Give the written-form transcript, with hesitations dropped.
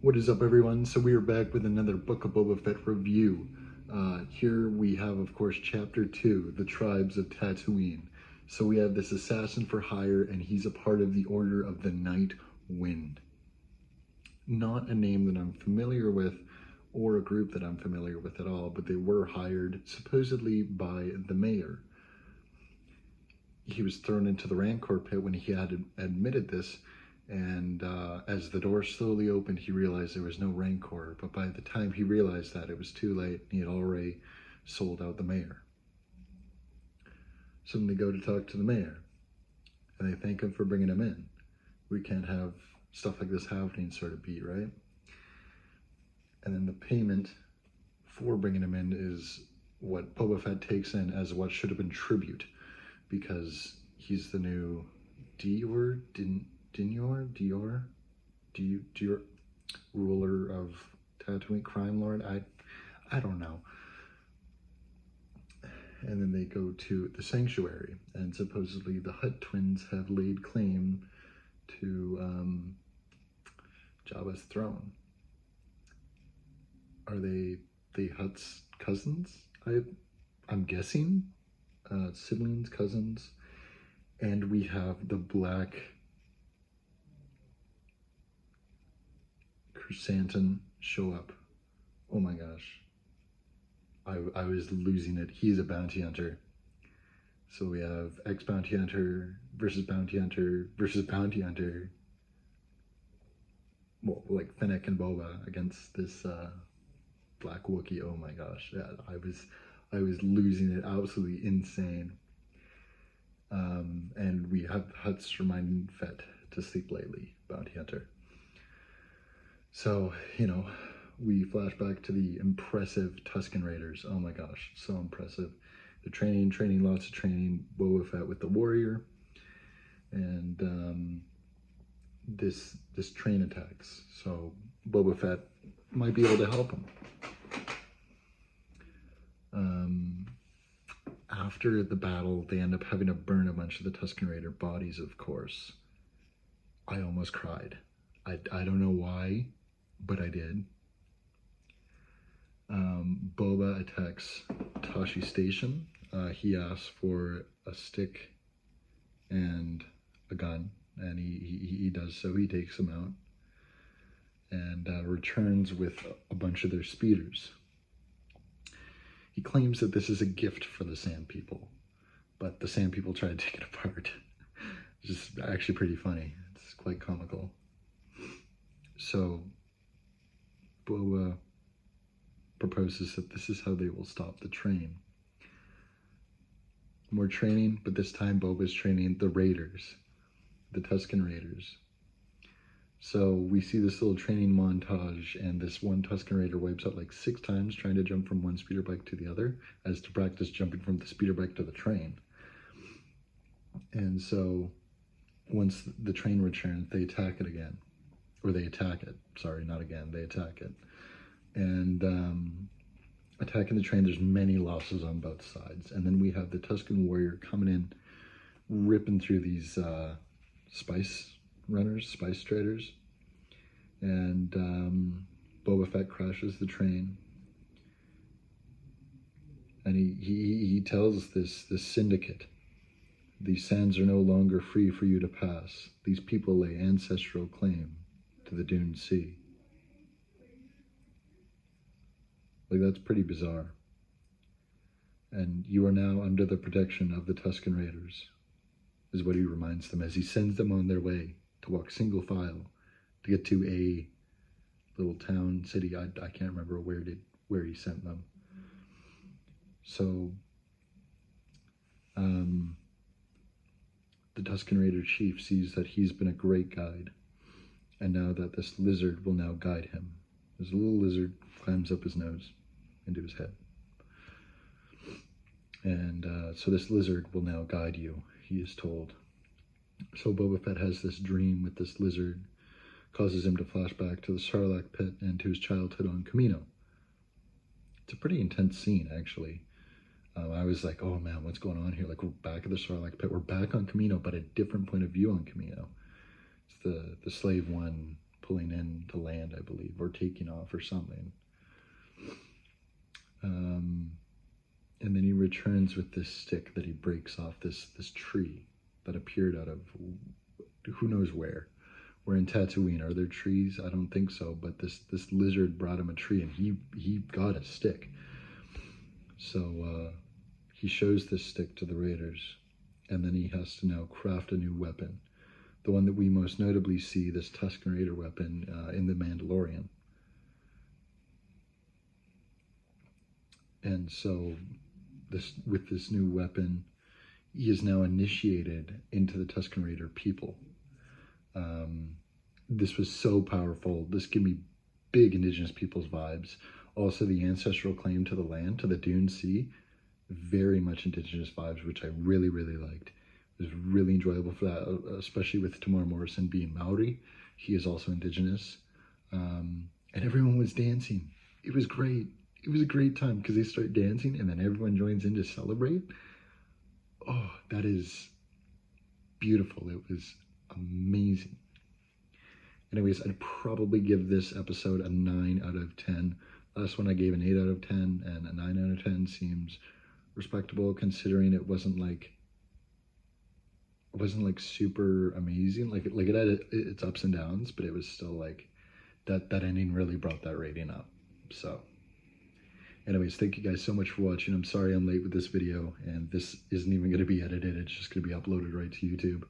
What is up, everyone? So we are back with another Book of Boba Fett review. Here we have, of course, Chapter 2, The Tribes of Tatooine. So we have this assassin for hire, and he's a part of the Order of the Night Wind. Not a name that I'm familiar with, or a group that I'm familiar with at all, but they were hired, supposedly by the mayor. He was thrown into the Rancor pit when he had admitted this, and as the door slowly opened, he realized there was no Rancor. But by the time he realized that, it was too late. He had already sold out the mayor. So then they go to talk to the mayor, and they thank him for bringing him in. We can't have stuff like this happening, sort of beat, right? And then the payment for bringing him in is what Boba Fett takes in as what should have been tribute, because he's the new Dior ruler of Tatooine, crime lord. I don't know. And then they go to the sanctuary, and supposedly the Hutt twins have laid claim to Jabba's throne. Are they the Hutt's cousins? I'm guessing, siblings, cousins. And we have the Black Chrysanthemum show up. Oh my gosh. I was losing it. He's a bounty hunter. So we have ex-bounty hunter versus bounty hunter versus bounty hunter. Well, like Fennec and Boba against this Black Wookiee. Oh my gosh. Yeah, I was losing it. Absolutely insane. And we have Hutts reminding Fett to sleep lately, bounty hunter. So, we flash back to the impressive Tusken Raiders. Oh my gosh, so impressive. They're training, lots of training. Boba Fett with the warrior. And this train attacks. So Boba Fett might be able to help him. After the battle, they end up having to burn a bunch of the Tusken Raider bodies, of course. I almost cried. I don't know why, but I did. Boba attacks Tashi Station. He asks for a stick and a gun, and he does so. He takes them out and returns with a bunch of their speeders. He claims that this is a gift for the Sand People, but the Sand People try to take it apart. It's just actually pretty funny. It's quite comical. So Boba proposes that this is how they will stop the train. More training, but this time Boba's training the Raiders, the Tusken Raiders. So we see this little training montage, and this one Tusken Raider wipes out like 6 times trying to jump from one speeder bike to the other, as to practice jumping from the speeder bike to the train. And so once the train returns, they attack it again. Or they attack it. Sorry, not again. They attack it. And attacking the train, there's many losses on both sides. And then we have the Tusken warrior coming in, ripping through these spice runners, spice traders. And Boba Fett crashes the train. And he tells this syndicate, these sands are no longer free for you to pass. These people lay ancestral claim to the Dune Sea. Like, that's pretty bizarre. And you are now under the protection of the Tusken Raiders, is what he reminds them as he sends them on their way to walk single file to get to a little town, city. I can't remember where he sent them. So the Tusken Raider chief sees that he's been a great guide, and now that this lizard will now guide him. This little lizard climbs up his nose into his head. And so this lizard will now guide you, he is told. So Boba Fett has this dream with this lizard, causes him to flash back to the Sarlacc pit and to his childhood on Kamino. It's a pretty intense scene, actually. I was like, oh man, what's going on here? Like, we're back at the Sarlacc pit. We're back on Kamino, but a different point of view on Kamino. It's the Slave One pulling in to land, I believe, or taking off or something. And then he returns with this stick that he breaks off this tree that appeared out of who knows where. We're in Tatooine. Are there trees? I don't think so. But this lizard brought him a tree, and he got a stick. So he shows this stick to the Raiders, and then he has to now craft a new weapon. The one that we most notably see, this Tusken Raider weapon, in The Mandalorian. And so with this new weapon, he is now initiated into the Tusken Raider people. This was so powerful. This gave me big indigenous peoples vibes. Also, the ancestral claim to the land, to the Dune Sea, very much indigenous vibes, which I really, really liked. It was really enjoyable for that, especially with Tamar Morrison being Maori. He is also indigenous. And everyone was dancing. It was great. It was a great time because they start dancing and then everyone joins in to celebrate. Oh, that is beautiful. It was amazing. Anyways, I'd probably give this episode a 9 out of 10. Last one I gave an 8 out of 10, and a 9 out of 10 seems respectable considering it wasn't like super amazing. Like it had its ups and downs, but it was still like that ending really brought that rating up. So anyways, thank you guys so much for watching. I'm sorry I'm late with this video, and this isn't even going to be edited. It's just going to be uploaded right to YouTube.